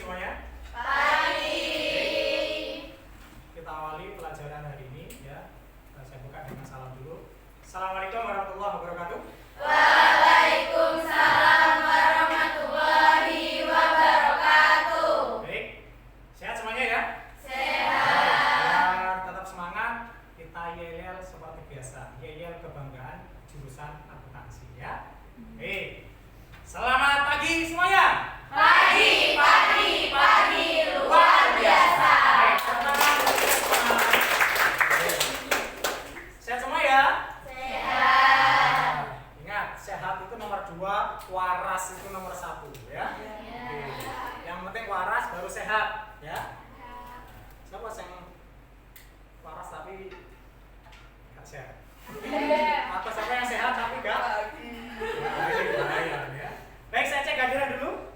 semuanya. Pagi. Kita awali pelajaran hari ini ya. Saya buka dengan salam dulu. Assalamualaikum warahmatullahi wabarakatuh. Waalaikumsalam warahmatullahi wabarakatuh. Baik, sehat semuanya ya? Sehat. Biar tetap semangat, kita yel-yel seperti biasa. Yel-yel kebanggaan jurusan akuntansi ya. Baik, selamat pagi semuanya. Pagi luar biasa. Baik, tangan. Sehat semua ya? Sehat. Ingat, sehat itu nomor 2, waras itu nomor 1 ya. Oke. Yang penting waras baru sehat ya. Siapa yang waras tapi nggak sehat? Atau siapa yang sehat tapi nggak? Bahaya ya. Baik, saya cek hadiran dulu.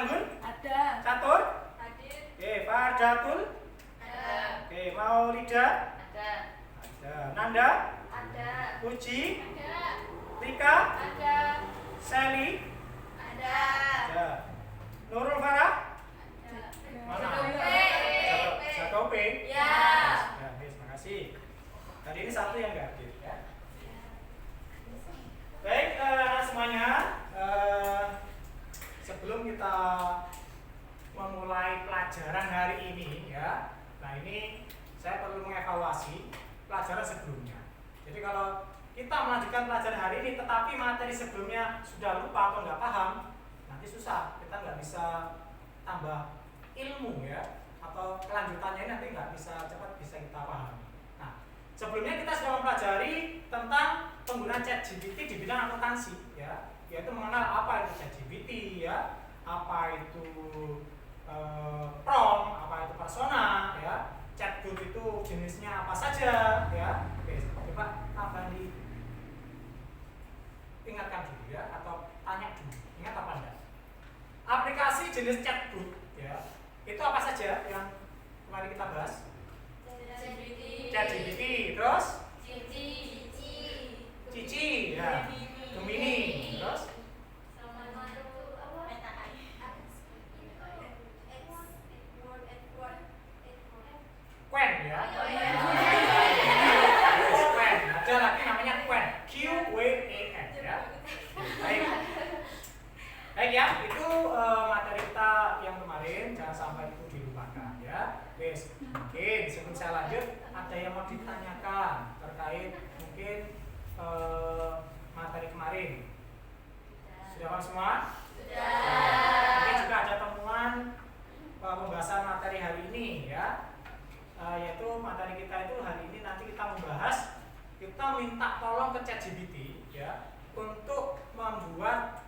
Anggun? Ada. Catur? Hadir. Oke, Fardatul? Ada. Oke, Maulida? Ada. Ada. Nanda? Ada. Uci? Ada. Rika? Ada. Sally? Ada. Ada. Nurul Farah? Mana? Jakobe? Ya. Ya, terima kasih. Tadi ini satu yang nggak hadir ya. Baik, semuanya. Sebelum kita memulai pelajaran hari ini ya, nah ini saya perlu mengevaluasi pelajaran sebelumnya. Jadi kalau kita melanjutkan pelajaran hari ini tetapi materi sebelumnya sudah lupa atau nggak paham, nanti susah, kita nggak bisa tambah ilmu ya, atau kelanjutannya ini nanti nggak bisa cepat bisa kita pahami. Nah, sebelumnya kita sudah mempelajari tentang penggunaan ChatGPT di bidang akuntansi ya, yaitu mengenal apa itu ChatGPT ya, apa itu prompt, apa itu persona ya, chatbot itu jenisnya apa saja ya. Oke, coba Abandi ingatkan dulu ya, atau tanya dulu, ingat apa enggak? Aplikasi jenis chatbot ya, itu apa saja yang kemarin kita bahas? ChatGPT, terus Cici ya, Gemini, terus Quen ya. Quen, ada lagi namanya Quen, QWEN ya. Baik. Baik ya, itu materi kita yang kemarin, jangan sampai itu dilupakan ya. Wes, mungkin sebelum saya lanjut, ada yang mau ditanyakan terkait mungkin materi kemarin. Sudah paham semua? Mungkin juga ada temuan pembahasan materi hari ini ya. Yaitu materi kita itu hari ini nanti kita membahas, kita minta tolong ke ChatGPT ya untuk membuat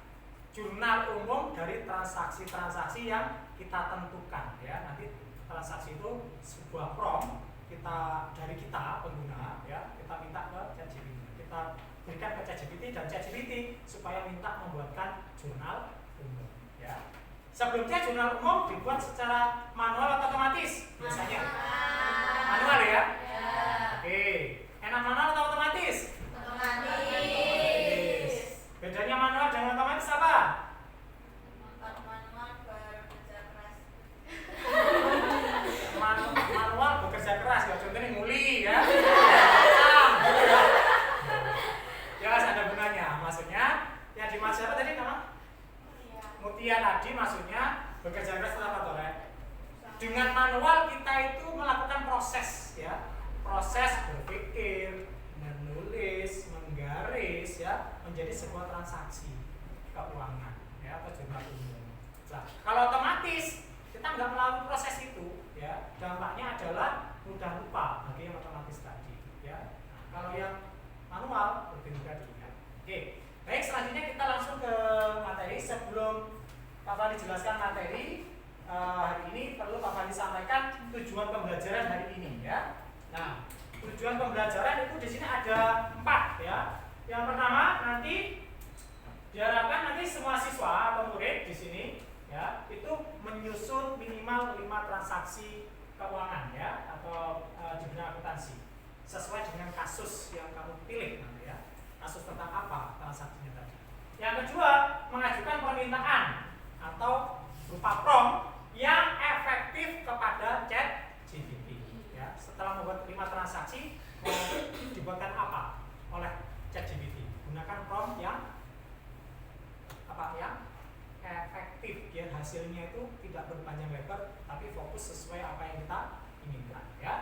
jurnal umum dari transaksi-transaksi yang kita tentukan ya. Nanti transaksi itu sebuah prompt dari kita pengguna ya, kita minta ke ChatGPT, kita berikan ke ChatGPT dan ChatGPT supaya minta membuatkan jurnal umum ya. Sebelumnya jurnal umum dibuat secara manual atau otomatis biasanya? Manual ya? Oke. Enak manual atau otomatis? Otomatis. Bedanya manual dengan otomatis apa? Manual bekerja keras ya, contohnya nguli ya. Jelas ada gunanya. Maksudnya yang dimaksud apa tadi nama? Mutia tadi maksudnya bekerja keras apa toh? Dengan manual kita itu melakukan proses ya, proses berpikir, menulis, menggaris ya, menjadi sebuah transaksi keuangan ya, atau jurnal umum. Nah, kalau otomatis kita nggak melalui proses itu ya, dampaknya adalah mudah lupa bagi yang otomatis tadi ya. Nah, kalau yang manual lebih mudah diingat. Oke, baik, selanjutnya kita langsung ke materi. Sebelum Pak Fandi jelaskan materi hari ini, perlu Pak Fandi sampaikan tujuan pembelajaran hari ini ya. Nah, tujuan pembelajaran itu di sini ada 4 ya. Yang pertama, nanti diharapkan nanti semua siswa atau murid di sini ya itu menyusun minimal 5 transaksi keuangan ya, atau di bidang akuntansi sesuai dengan kasus yang kamu pilih nanti ya. Kasus tentang apa transaksinya tadi. Yang kedua, mengajukan permintaan atau berupa prompt apa yang efektif, biar hasilnya itu tidak berpanjang lebar tapi fokus sesuai apa yang kita inginkan ya.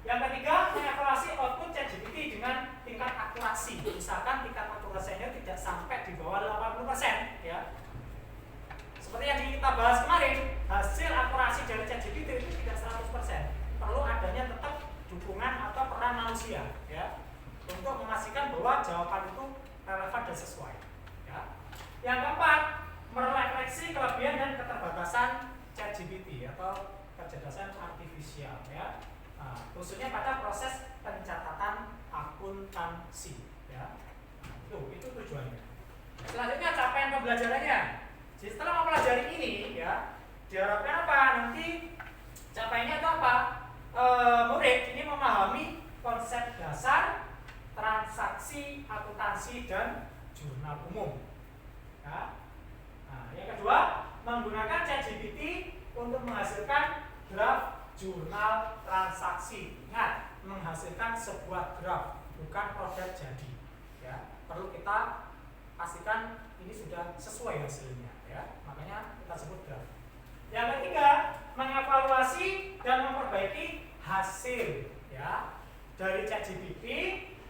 Yang ketiga, mengevaluasi output ChatGPT dengan tingkat akurasi. Misalkan tingkat akurasinya tidak sampai di bawah 80% ya. Seperti yang kita bahas kemarin, hasil akurasi dari ChatGPT itu tidak 100%. Perlu adanya tetap dukungan atau peran manusia ya, untuk memastikan bahwa jawaban itu relevan dan sesuai ya. Yang keempat, merefleksi kelebihan dan keterbatasan ChatGPT atau kecerdasan artifisial ya. Nah, khususnya pada proses pencatatan akuntansi ya. Itu tujuannya. Selanjutnya capaian pembelajarannya. Jadi setelah mempelajari ini ya, diharapkan apa? Nanti capaiannya itu apa? Murid ini memahami konsep dasar transaksi akuntansi dan jurnal umum ya. Nah, yang kedua, menggunakan ChatGPT untuk menghasilkan draft jurnal transaksi. Ingat, menghasilkan sebuah draft, bukan produk jadi ya. Perlu kita pastikan ini sudah sesuai hasilnya ya, makanya kita sebut draft. Yang ketiga, mengevaluasi dan memperbaiki hasil ya dari ChatGPT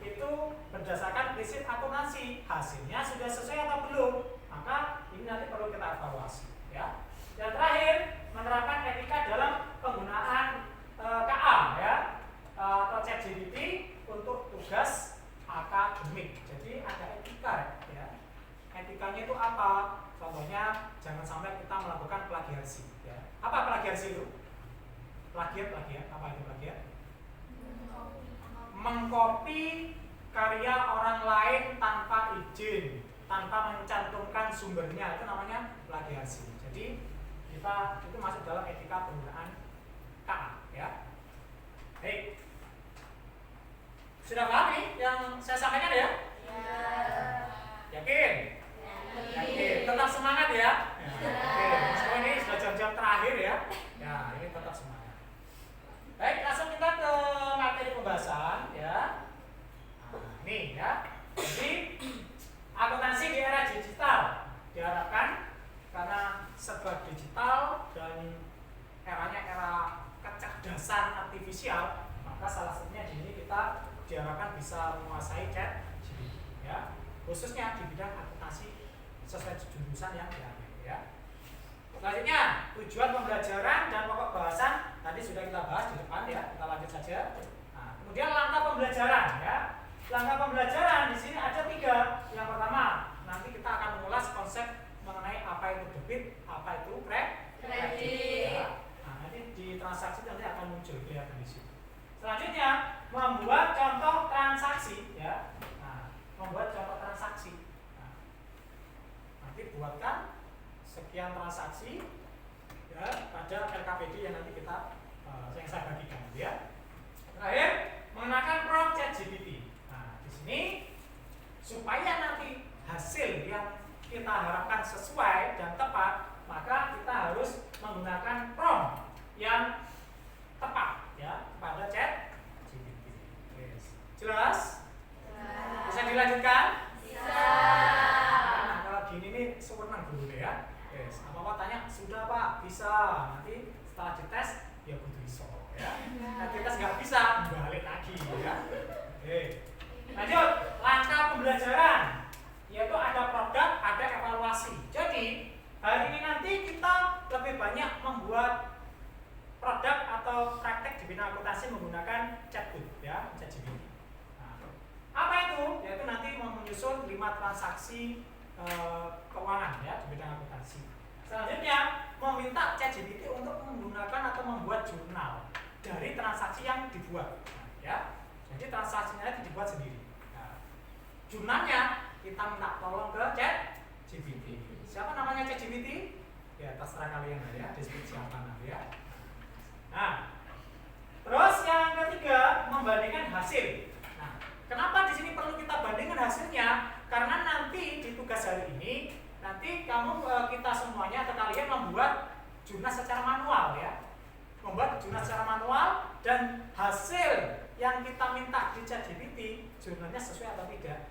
itu berdasarkan prinsip akuntansi. Hasilnya sudah sesuai atau belum, maka ini nanti perlu kita evaluasi ya. Yang terakhir, menerapkan etika dalam penggunaan KA ya, atau ChatGPT untuk tugas akademik. Jadi ada etika ya. Etikanya itu apa? Contohnya jangan sampai kita melakukan plagiasi ya. Apa plagiasi itu? Plagiat apa itu plagiat? Mengcopy karya orang lain tanpa izin, tanpa mencantumkan sumbernya, itu namanya plagiasi. Jadi kita itu masuk dalam etika penggunaan KA ya. Baik. Sudah paham nih yang saya sampaikan ya? Ya. Yakin? Yakin. Tetap semangat ya? Oke. So, ini sudah jam-jam terakhir ya. Ya, ini tetap semangat. Baik, langsung kita ke materi pembahasan ya. Nah, ini ya. Jadi akuntansi di era digital diharapkan karena serba digital dan eranya era kecerdasan artifisial, maka salah satunya di sini kita diharapkan bisa menguasai ChatGPT ya, khususnya di bidang akuntansi sesuai jurusan yang diambil ya. Selanjutnya, tujuan pembelajaran dan pokok bahasan tadi sudah kita bahas di depan ya, kita lanjut saja. Nah, kemudian langkah pembelajaran ya. Langkah pembelajaran di sini ada 3. Yang pertama, nanti kita akan mengulas konsep mengenai apa itu debit, apa itu kredit. Ya. Nah, nanti di transaksi nanti akan muncul kelihatan di sini. Selanjutnya, membuat contoh transaksi ya. Nah, membuat contoh transaksi. Nah, nanti buatkan sekian transaksi ya pada RKPD yang nanti kita yang saya bagikan ya. Terakhir, mengenakan prompt ChatGPT. Nah, di sini supaya nanti hasil yang kita harapkan sesuai dan tepat, maka kita harus menggunakan prompt yang tepat ya pada ChatGPT. Yes. Jelas? Bisa dilanjutkan? Bisa. Nah, kalau gini nih sewenang dulu ya. Yes. Apa-apa tanya, sudah Pak, bisa. Nanti setelah dites, ya kudu iso ya. Nanti tes nggak bisa, balik lagi ya. Oke. Lanjut, langkah pembelajaran. Yaitu ada produk, ada evaluasi. Jadi, hari ini nanti kita lebih banyak membuat produk atau praktek di bidang akuntansi menggunakan chatbot ya, ChatGPT. Nah, apa itu? Yaitu nanti menyusun 5 transaksi keuangan ya di bidang akuntansi. Selanjutnya meminta ChatGPT untuk menggunakan atau membuat jurnal dari transaksi yang dibuat. Nah, ya, jadi transaksinya itu dibuat sendiri. Nah, jurnalnya kita minta tolong ke ChatGPT. Siapa namanya ChatGPT? Ya terserah kalian ya, disebut siapa nanti ya. Nah, terus yang ketiga membandingkan hasil. Nah, kenapa di sini perlu kita bandingkan hasilnya? Karena nanti di tugas hari ini, nanti kita semuanya atau kalian membuat jurnal secara manual ya, membuat jurnal secara manual dan hasil yang kita minta di ChatGPT jurnalnya sesuai atau tidak.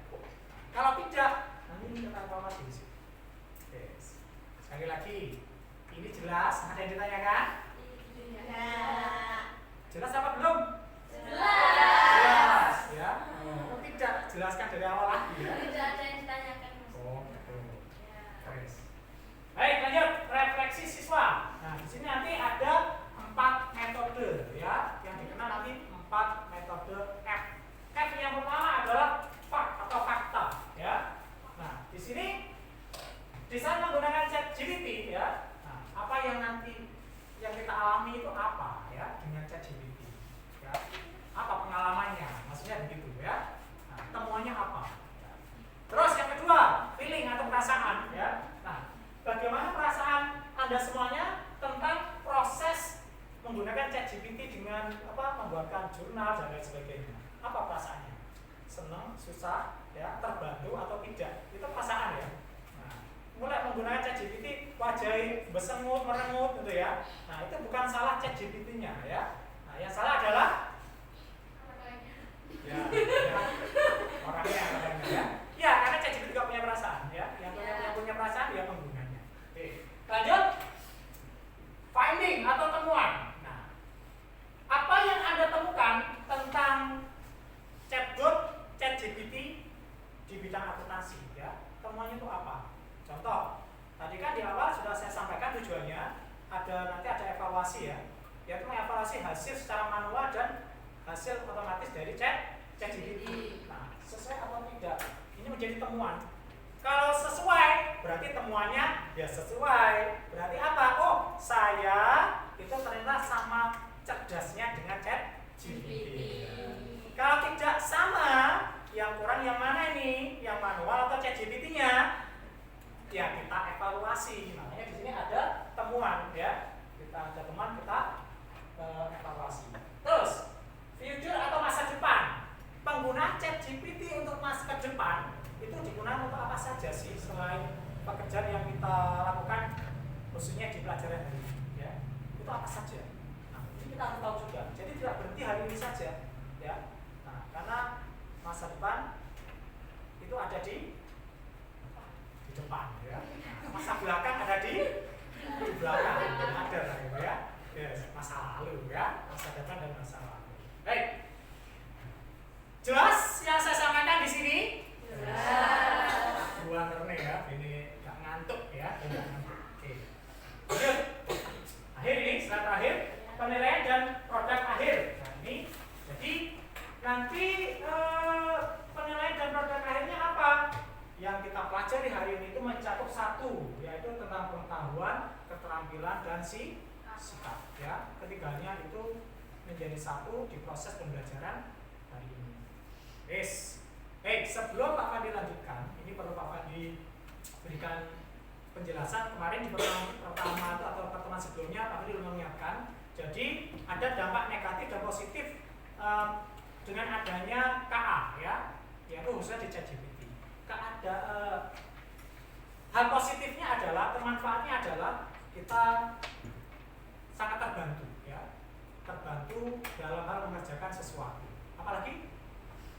Kalau tidak, nanti kita evaluasi di sini. Oke. lagi. Ini jelas? Ada yang ditanyakan? Tidak. Jelas apa belum? Jelas. Jelas, ya. Oh, tidak jelaskan dari awal lagi ya. Tidak ada yang ditanyakan, Mas. Oh, betul. Ya. Terus. Baik, lanjut refleksi siswa. Nah, di sini nanti ada 4 metode ya, yang dikenal nanti 4 metode F. F yang pertama adalah fact atau fakta ya. Nah, di sini di saat menggunakan ChatGPT ya. Nah, apa yang nanti yang kita alami itu apa ya dengan ChatGPT ya? Apa pengalamannya? Maksudnya begitu ya. Nah, temuannya apa? Ya. Terus yang kedua, feeling atau perasaan ya. Nah, bagaimana perasaan Anda semuanya tentang proses menggunakan ChatGPT dengan membuatkan jurnal dan lain sebagainya? Apa perasaannya? Senang, susah, ya, terbantu atau tidak? Itu perasaan ya. Nah, mulai menggunakan ChatGPT wajah bersengut, merengut gitu ya. Nah, itu bukan salah ChatGPT-nya ya. Nah, yang salah adalah ya, orangnya ya. Ya, karena ChatGPT juga punya perasaan ya. Yang punya perasaan dia penggunanya. Oke. Lanjut. Finding atau temuan. Nah, apa yang Anda temukan tentang chatbot ChatGPT di bidang akuntansi ya? Temuannya itu apa? Contoh, tadi kan di awal sudah saya sampaikan tujuannya nanti ada evaluasi ya, yaitu mengevaluasi hasil secara manual dan hasil otomatis dari ChatGPT. Nah, sesuai atau tidak? Ini menjadi temuan. Kalau sesuai, berarti temuannya ya sesuai. Berarti apa? Oh, saya itu ternyata sama cerdasnya dengan ChatGPT. Kalau tidak sama, yang kurang yang mana ini? Yang manual atau ChatGPT-nya? Ya kita evaluasi. Makanya di sini ada temuan ya. Kita ada temuan, kita evaluasi. Terus, future atau masa depan. Penggunaan ChatGPT untuk masa depan itu digunakan untuk apa saja sih selain pekerjaan yang kita lakukan khususnya di pelajaran hari ini ya. Itu apa saja? Nah, ini kita harus tahu juga. Jadi tidak berhenti hari ini saja ya. Nah, karena masa depan itu ada di depan ya. Nah, masa belakang ada di belakang. Ada ya. Yes, masa lalu ya, masa depan dan masa lalu. Baik. Jelas yang saya sampaikan di sini? Jelas. Buang Rene ya, ini nggak ngantuk ya. Oke. Lanjut. Akhir ini, slide terakhir, penilaian dan produk akhir. Nah ini, jadi nanti penilaian dan produk akhirnya apa? Yang kita pelajari hari ini itu mencakup 1, yaitu tentang pengetahuan, keterampilan dan sikap. Ya, ketiganya itu menjadi 1 di proses pembelajaran hari ini. Yes. Sebelum Pak Fandi lanjutkan, ini perlu Pak Fandi berikan penjelasan. Kemarin di pertama atau pertemuan sebelumnya Pak Fandi mengingatkan, jadi ada dampak negatif dan positif dengan adanya KA ya, yaitu khususnya di ChatGPT. Hal positifnya adalah, manfaatnya adalah kita sangat terbantu ya, terbantu dalam hal mengerjakan sesuatu. Apalagi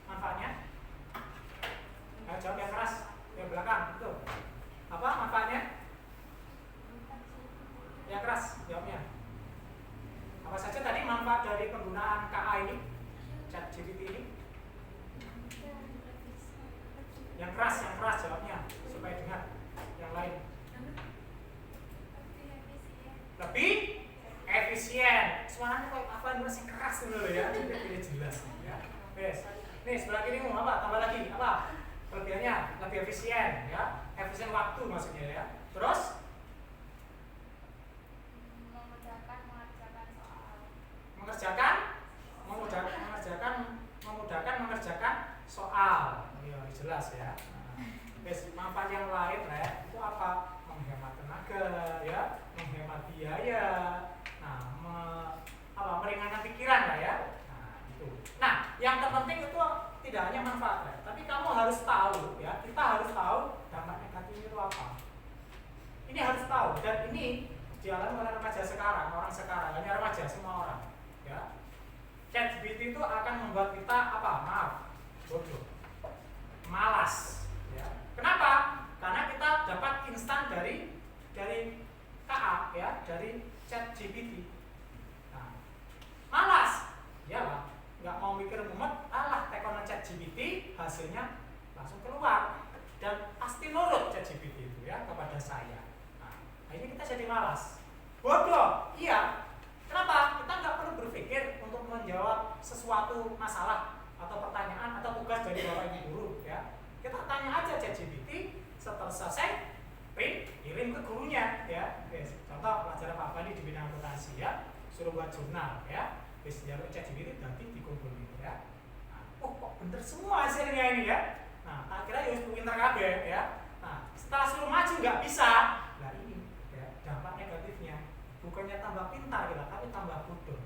manfaatnya? Ayo jawab yang keras, yang belakang, betul. Apa manfaatnya? Yang keras, jawabnya. Apa saja tadi manfaat dari penggunaan KA ini, ChatGPT ini? Yang keras jawabnya, supaya dengar. Yang lain. Lebih efisien. Suaranya kayak apa? Ini masih keras dulu ya, tidak jelas ya. Yes. Nih sebelah kiri mau apa? Tambah lagi apa? Kelebihannya lebih efisien ya, efisien waktu maksudnya ya. Terus memudahkan mengerjakan soal. Ya jelas ya. Manfaat yang lain ya itu apa? Menghemat tenaga ya, menghemat biaya. Nah, meringankan pikiran lah ya. Nah, itu. Nah, yang terpenting itu tidak hanya manfaat ya, tapi kamu harus tahu ya, kita harus tahu dampak negatifnya itu apa. Ini harus tahu, dan ini dialami oleh remaja sekarang, orang sekarang, hanya remaja, semua orang ya. ChatGPT itu akan membuat kita bodoh, malas ya. Kenapa? Karena kita dapat instan dari dari ChatGPT. Nah, malas, iyalah, nggak mau mikir mumet, alah tekonan ChatGPT, hasilnya langsung keluar dan pasti nurut ChatGPT itu ya kepada saya. Nah, akhirnya kita jadi malas. Bodoh, iya. Kenapa? Kita nggak perlu berpikir untuk menjawab sesuatu masalah atau pertanyaan atau tugas dari bapak ibu guru ya. Kita tanya aja ChatGPT, setelah selesai print, kirim ke gurunya ya. Contoh pelajaran Pak Fandi di bidang akuntansi ya, suruh buat jurnal ya. Jalur ChatGPT nanti dikumpulin ya. Nah, oh kok bener semua hasilnya ini ya. Nah, akhirnya ya pinter kabeh ya. Nah, setelah suruh maju nggak bisa. Nah ini ya dampak negatifnya. Bukannya tambah pintar kita, tapi tambah bodoh.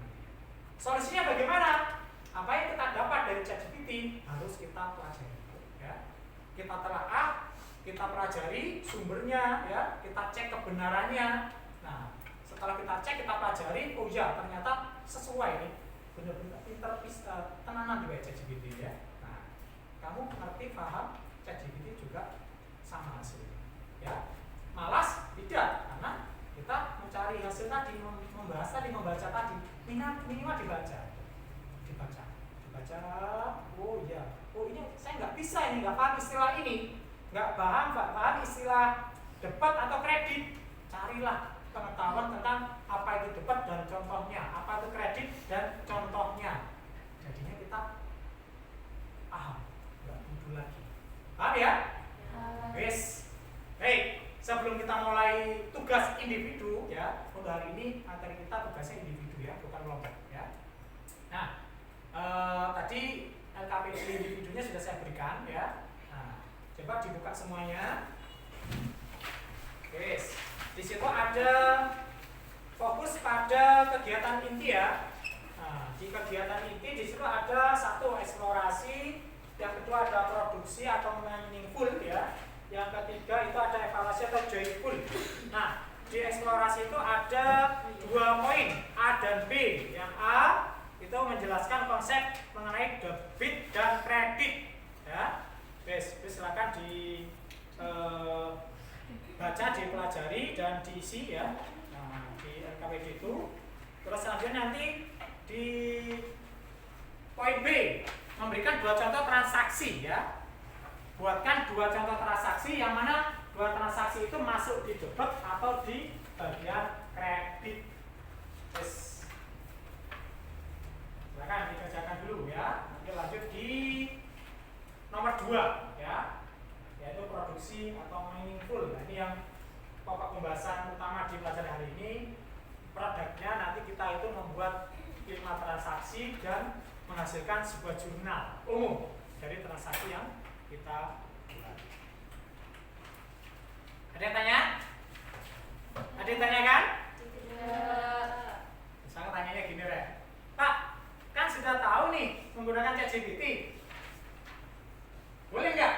Solusinya bagaimana? Apa yang kita dapat dari ChatGPT harus kita pelajari ya. Kita telaah, kita pelajari sumbernya ya, kita cek kebenarannya. Nah, setelah kita cek, kita pelajari, oh ya ternyata sesuai nih, benar-benar pinter tenanan di ChatGPT ya. Nah, kamu ngerti, paham, ChatGPT juga sama hasilnya ya. Malas? Tidak, karena kita mencari hasil tadi, membahas tadi, membaca tadi, minimal dibaca. Oh iya, oh ini saya nggak bisa ini, nggak paham istilah ini, nggak paham istilah debat atau kredit. Carilah pengetahuan tentang apa itu debat dan contohnya, apa itu kredit dan contohnya. Jadinya kita paham, nggak butuh lagi. Paham ya? Yes. Hey, sebelum kita mulai tugas individu ya, untuk hari ini materi kita tugasnya individu ya, bukan kelompok ya. Nah, tadi LKPD individunya sudah saya berikan ya. Nah, coba dibuka semuanya. Yes. Di situ ada fokus pada kegiatan inti ya. Nah, di kegiatan inti di situ ada satu eksplorasi, yang kedua ada produksi atau meaningful ya. Yang ketiga itu ada evaluasi atau joyful. Nah, di eksplorasi itu ada 2 poin, A dan B. Yang A itu menjelaskan konsep mengenai debit dan kredit ya. Silakan baca, dipelajari dan diisi ya. Nah, di LKPD itu. Terus selanjutnya nanti di poin B memberikan 2 contoh transaksi ya. Buatkan 2 contoh transaksi yang mana 2 transaksi itu masuk di debit atau di bagian kredit. Silakan dikerjakan dulu ya. Nanti lanjut di nomor 2 ya, yaitu produksi atau meaningful. Nah, ini yang pokok pembahasan utama di pelajaran hari ini. Produknya nanti kita itu membuat 5 transaksi dan menghasilkan sebuah jurnal umum dari transaksi yang kita buat. Ada yang tanya? Ada yang tanya kan? Tidak. Misalnya tanyanya gini Rek, Pak, kan sudah tahu nih menggunakan ChatGPT, boleh nggak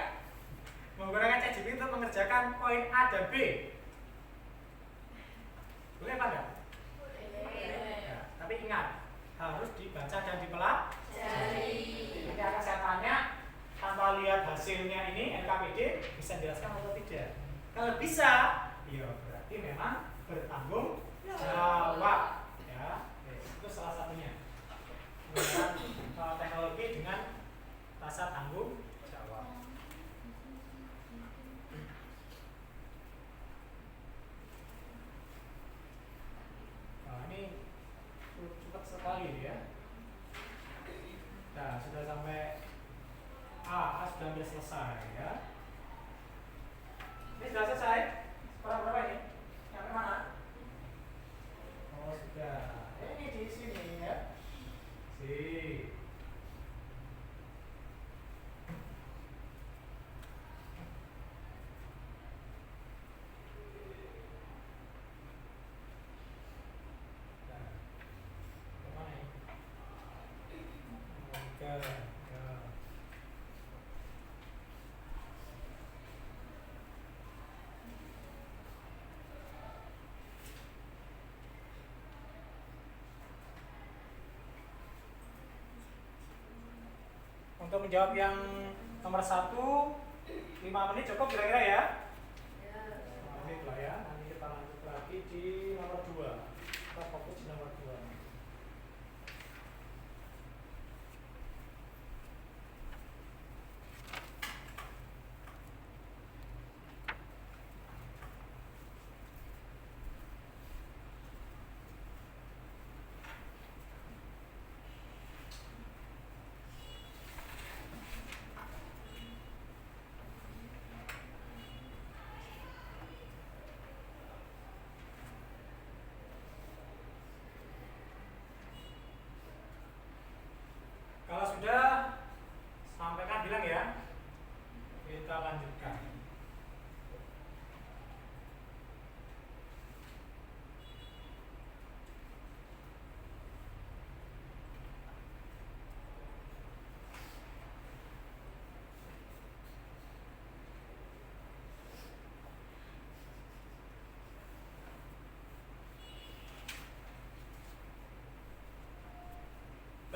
menggunakan ChatGPT untuk mengerjakan poin A dan B? Boleh apa enggak? Boleh. Ya, tapi ingat harus dibaca dan dipelajari. Nanti akan saya tanya tanpa lihat hasilnya ini LKPD bisa jelaskan atau tidak. Kalau bisa, ya berarti memang bertanggung jawab. Ya, itu salah satunya. Menggunakan teknologi dengan rasa tanggung jawab. Nah, ini cepat sekali ya. Nah, sudah sampai A sudah hampir selesai ya. Ini sudah selesai? Berapa ini? Sampai mana? Oh sudah. Ini di sini ya. Sip. Nah, kemana ini? Oke. Untuk menjawab yang nomor 1, 5 menit cukup kira-kira ya? 5 menit lah ya. Nanti kita lanjut lagi di nomor 2.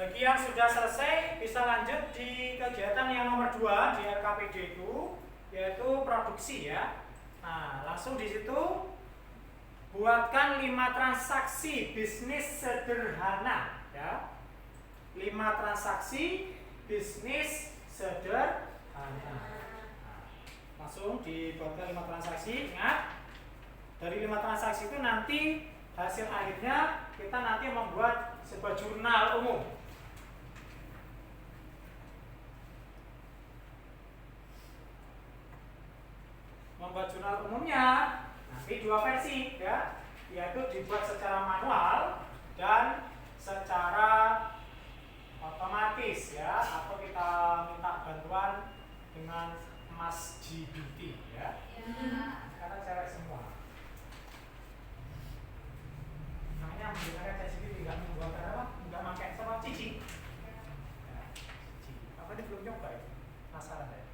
Bagi yang sudah selesai bisa lanjut di kegiatan yang nomor 2 di RKPD itu, yaitu produksi ya. Nah, langsung di situ buatkan 5 transaksi bisnis sederhana ya. 5 transaksi bisnis sederhana. Nah, langsung dibuatkan 5 transaksi. Ingat, dari 5 transaksi itu nanti hasil akhirnya kita nanti membuat sebuah jurnal umum. Membuat jurnal umumnya nanti 2 versi ya, yaitu dibuat secara manual dan secara otomatis ya, atau kita minta bantuan dengan Mas GPT ya. Karena cewek semua. Makanya menggunakan ChatGPT tidak membuat apa? Tidak pakai sama Cici. Ya, Cici. Apa ini belum nyoba ya? Penasaran ya?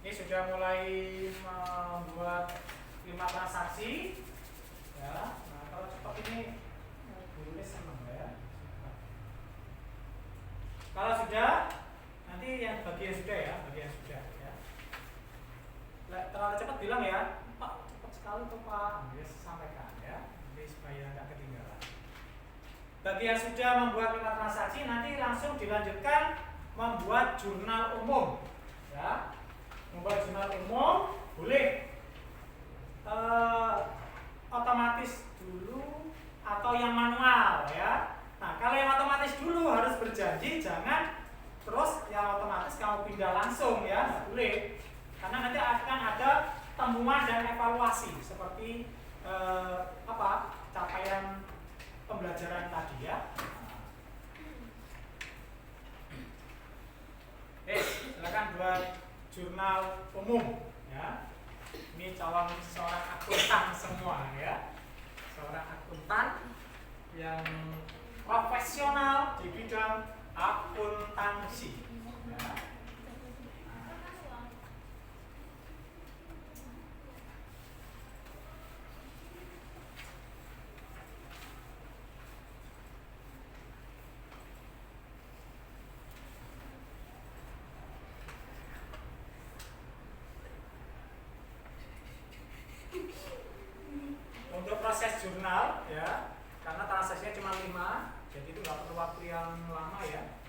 Ini sudah mulai membuat 5 transaksi ya. Nah, kalau cepat ini gurunya senang ya. Kalau sudah, nanti yang bagian sudah ya, bagian sudah ya. Terlalu cepat bilang ya, Pak cepat sekali tuh Pak, dia sampaikan ya, jadi supaya nggak ketinggalan. Bagi yang sudah membuat 5 transaksi, nanti langsung dilanjutkan membuat jurnal umum ya. Membuat jurnal umum boleh otomatis dulu atau yang manual ya. Nah, kalau yang otomatis dulu harus berjanji, jangan terus yang otomatis kamu pindah langsung ya, nggak boleh. Karena nanti akan ada temuan dan evaluasi seperti capaian pembelajaran tadi ya. Silakan buat jurnal umum ya. Ini calon seorang akuntan semua ya. Seorang akuntan yang profesional di bidang akuntansi ya. Untuk proses jurnal ya, karena transaksinya cuma 5, jadi itu nggak perlu waktu yang lama ya.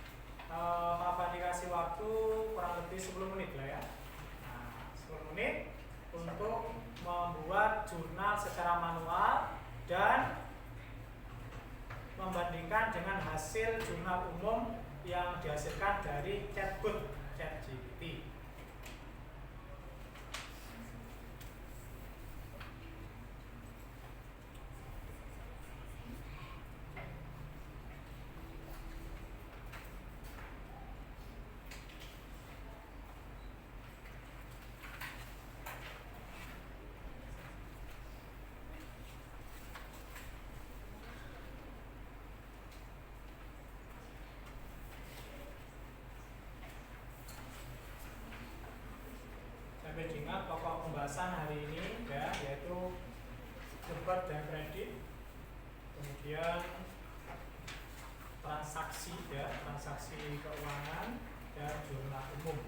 Papa dikasih waktu kurang lebih 10 menit lah ya. Nah, 10 menit untuk membuat jurnal secara manual dan membandingkan dengan hasil jurnal umum yang dihasilkan dari chatbot ChatGPT. Sampai dengan pokok pembahasan hari ini ya, yaitu debit dan kredit, kemudian transaksi ya, transaksi keuangan dan jurnal umum.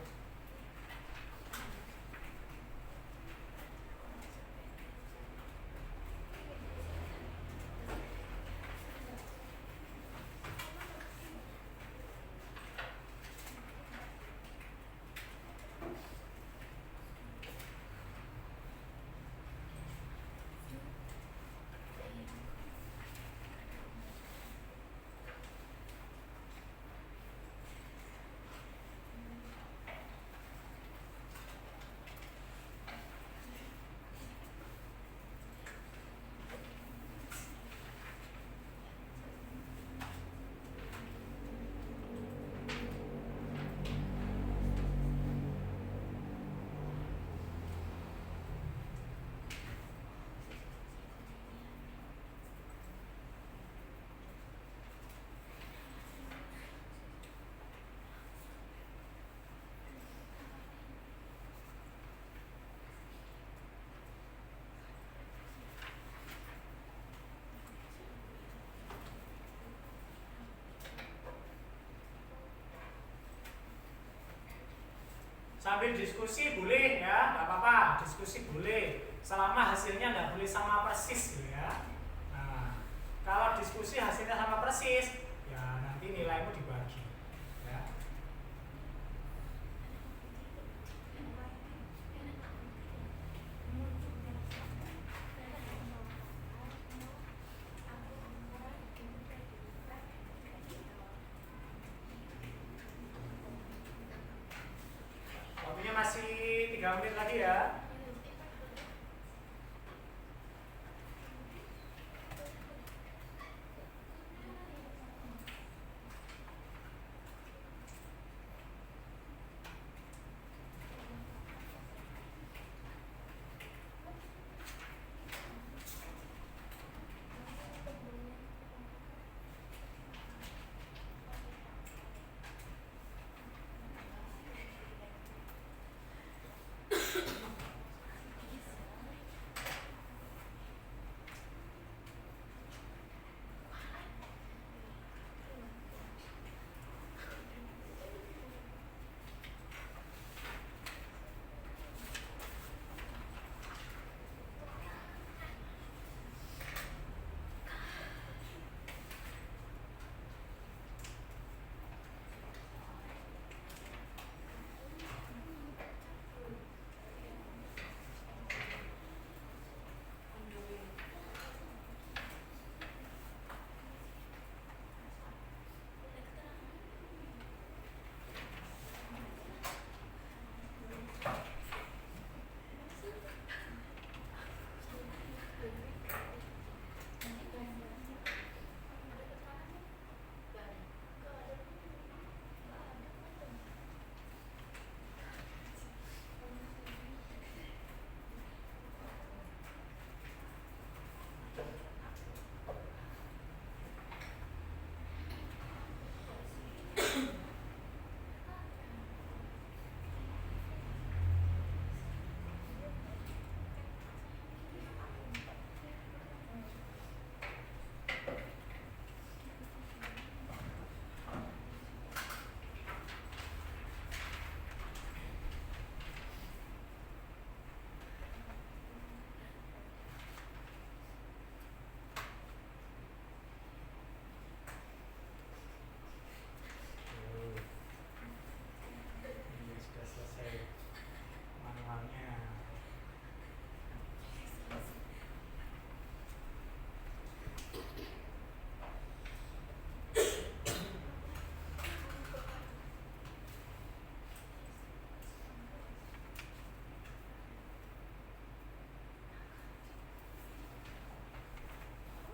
sambil diskusi boleh ya, nggak apa-apa, diskusi boleh, selama hasilnya nggak boleh sama persis gitu ya. Nah, kalau diskusi hasilnya sama persis, ya nanti nilaimu dibagi. Ya. Waktunya masih 3 menit lagi ya.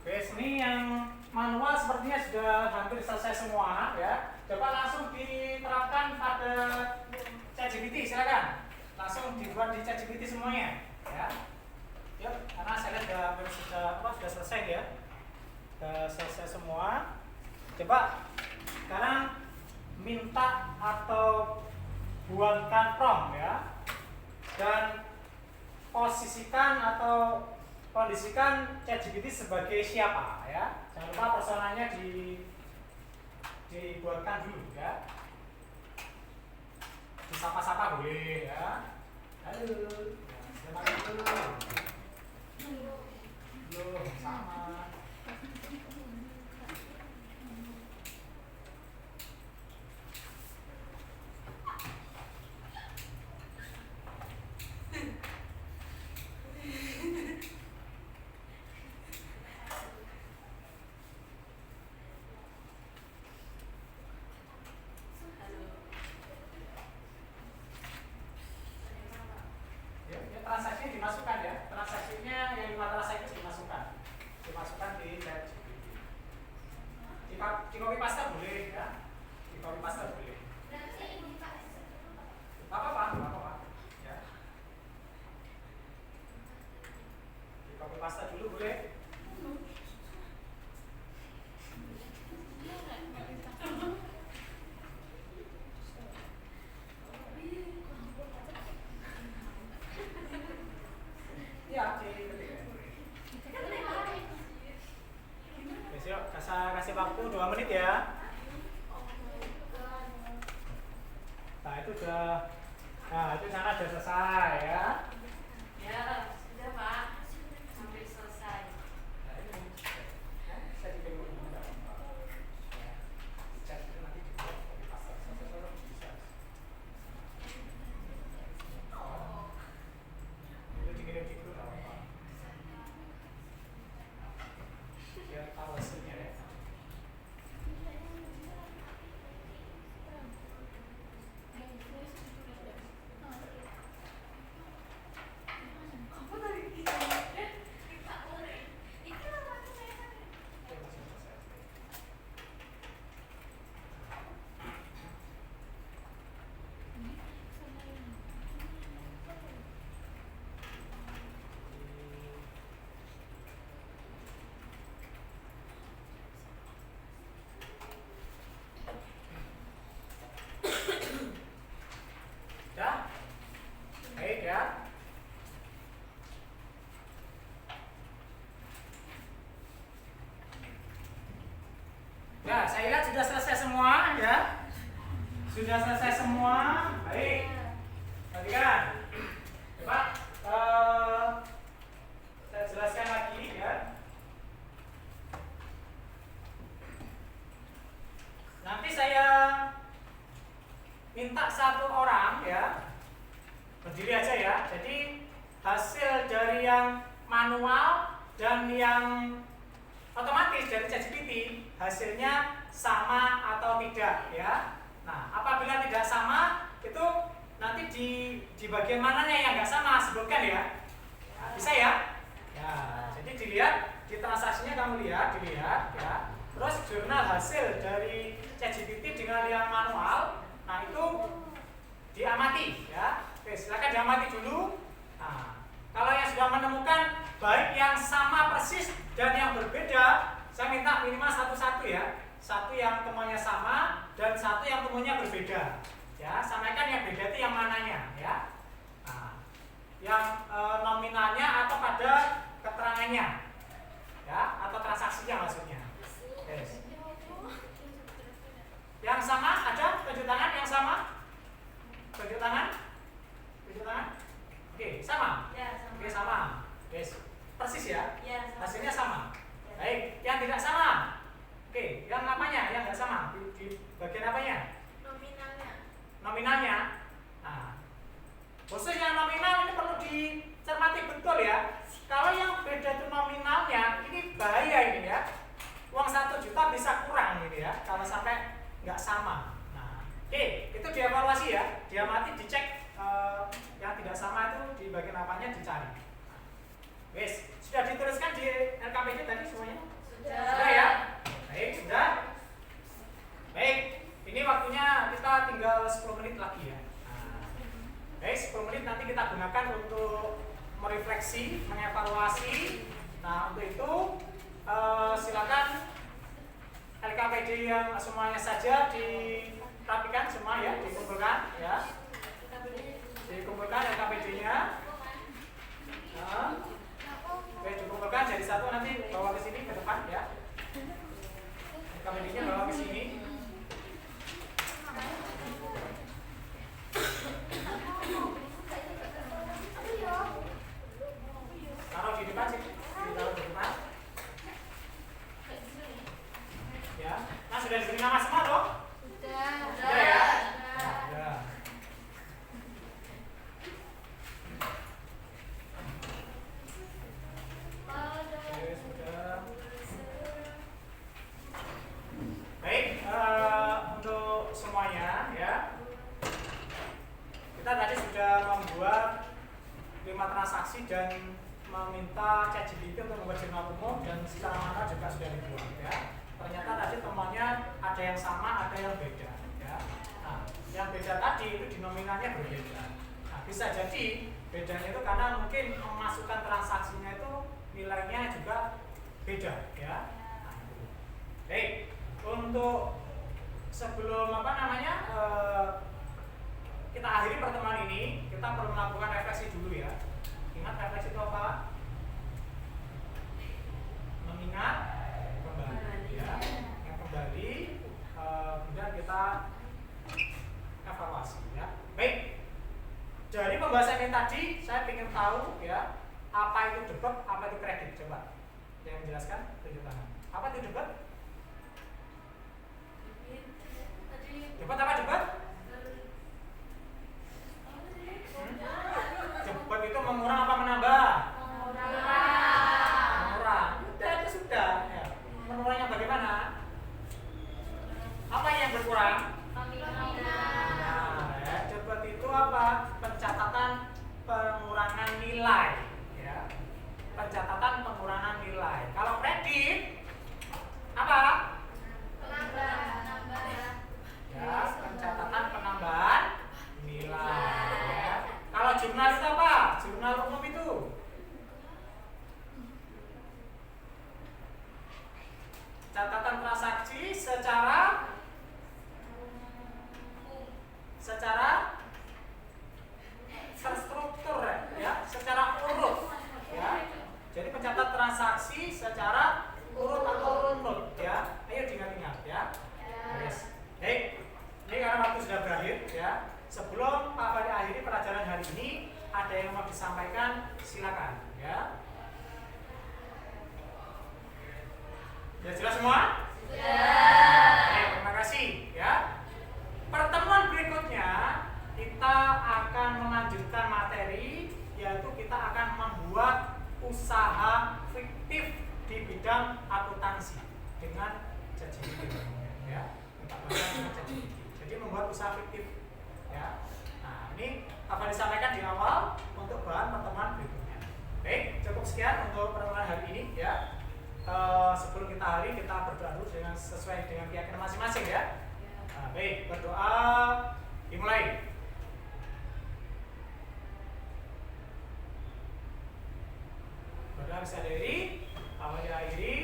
Oke, ini yang manual sepertinya sudah hampir selesai semua ya. Coba langsung diterapkan pada ChatGPT, silakan. Langsung dibuat di ChatGPT semuanya ya. Yuk, karena saya lihat sudah selesai ya. Sudah selesai semua. Coba sekarang minta atau buatkan prompt ya. Dan posisikan atau kondisikan ChatGPT sebagai siapa ya. Jangan lupa personanya dibuatkan dulu ya. Disapa-sapa boleh ya. Halo. Selamat dulu. Halo, sama. Transaksi dimasukkan ya, transaksinya yang 5 transaksi itu dimasukkan di ChatGPT. Di copy paste boleh ya, di copy paste boleh. Apa-apa ya. Di copy paste dulu boleh. Kasih waktu 2 menit ya. Nah itu udah Nah, itu sana sudah selesai ya. Ya, sudah Pak. Sampai selesai. Nah, ini saya bikin dulu enggak apa-apa. Ya. Cek itu nanti juga di pasar. Saya bisa. Itu dikirim di grup apa? Biar tahu hasilnya ya. Ya, baik ya. Ya, saya lihat sudah selesai semua ya. Sudah selesai semua. Baik. Perhatikan. Coba saya jelaskan lagi ya. Nanti saya minta satu orang ya, berdiri aja ya. Jadi hasil dari yang manual dan yang otomatis dari ChatGPT hasilnya sama atau tidak ya. Nah, apabila tidak sama itu nanti di bagian mananya yang nggak sama sebutkan ya. Nah, bisa ya? Ya, jadi dilihat di transaksinya kamu dilihat ya. Terus jurnal hasil dari ChatGPT dengan yang manual, nah itu diamati ya. Oke, silakan diamati dulu. Nah, kalau yang sudah menemukan baik yang sama persis dan yang berbeda, saya minta minimal satu-satu ya. Satu yang temuannya sama dan satu yang temuannya berbeda. Ya, sampaikan yang beda itu yang mananya ya. Nah, yang nominalnya atau pada keterangannya. Ya, atau transaksinya maksudnya. Yes. Yang sama ada tunjuk tangan yang sama? Tunjuk tangan? Tunjuk tangan? Oke, sama? Ya, sama. Oke, sama. Yes. Persis ya? Ya, sama. Hasilnya sama. Ya. Baik, yang tidak sama. Oke, yang apanya? Yang tidak sama di bagian apanya? Nominalnya. Nominalnya. Nah, khusus yang nominal ini perlu dicermati betul ya. Kalau yang beda itu nominalnya, ini bahaya ini ya. Uang 1 juta bisa kurang ini ya, kalau sampai nggak sama. Nah, oke, itu dievaluasi ya, diamati, dicek yang tidak sama itu di bagian apanya dicari. Wes, sudah dituliskan di LKPD tadi semuanya? Sudah ya? Baik, sudah. Baik, ini waktunya kita tinggal 10 menit lagi ya. Nah, baik, 10 menit nanti kita gunakan untuk merefleksi, mengevaluasi. Nah, untuk itu silakan LKPD yang semuanya saja dirapikan semua ya, dikumpulkan ya. Dikumpulkan LKPD-nya. Oke, dikumpulkan jadi satu, nanti bawa ke sini ke depan ya. LKPD-nya bawa ke sini. Taruh di depan sih, taruh di depan. Ya, nah sudah diberi nama semua toh? Sudah ya? Sudah. Oke, sudah. Baik, untuk semuanya ya. Kita tadi sudah membuat 5 transaksi dan meminta ChatGPT untuk membuat jurnal umum, dan secara manual juga sudah dibuat ya. Ternyata tadi temuannya ada yang sama, ada yang beda ya. Nah, yang beda tadi itu di nominalnya berbeda. Nah, bisa jadi bedanya itu karena mungkin memasukkan transaksinya itu nilainya juga beda ya. Nah, itu. Baik, untuk sebelum kita akhiri pertemuan ini, kita perlu melakukan refleksi dulu ya. Ingat refleksi itu apa? Mengingat kembali ya. Yang kembali, kemudian kita evaluasi ya. Baik. pembahasan yang tadi saya ingin tahu ya, apa itu debit, apa itu kredit. Coba yang menjelaskan tunjuk tangan. Apa itu debit? Debit apa debit? Debit itu mengurang apa menambah? Mengurang. Udah itu sudah. Ya. Mengurangnya bagaimana? Apa yang berkurang? Nah, ya, debit itu apa? Pencatatan pengurangan nilai. Ya. Pencatatan pengurangan nilai. Kalau kredit apa? Ya, pencatatan penambahan nilai. Ya. Kalau jurnal itu apa? Jurnal umum itu catatan transaksi secara terstruktur ya, secara urut ya. Jadi pencatat transaksi secara urut atau runut ya. Ayo diingat-ingat ya. Yes. Baik. Ini karena waktu sudah berakhir ya. Sebelum Pak Fadi akhiri pelajaran hari ini, ada yang mau disampaikan, silakan ya. Ya jelas semua? Oke, terima kasih ya. Pertemuan berikutnya kita akan melanjutkan materi, yaitu kita akan membuat usaha fiktif di bidang akuntansi dengan ChatGPT ya. Jadi membuat usaha fiktif ya. Nah, ini apa disampaikan di awal untuk bahan pertemuan berikutnya. Baik, cukup sekian untuk pertemuan hari ini ya. Sebelum kita akhiri, kita berdoa dulu dengan sesuai dengan keyakinan masing-masing ya. Nah, baik, berdoa dimulai. Berdoa bisa diri, awal diakhiri.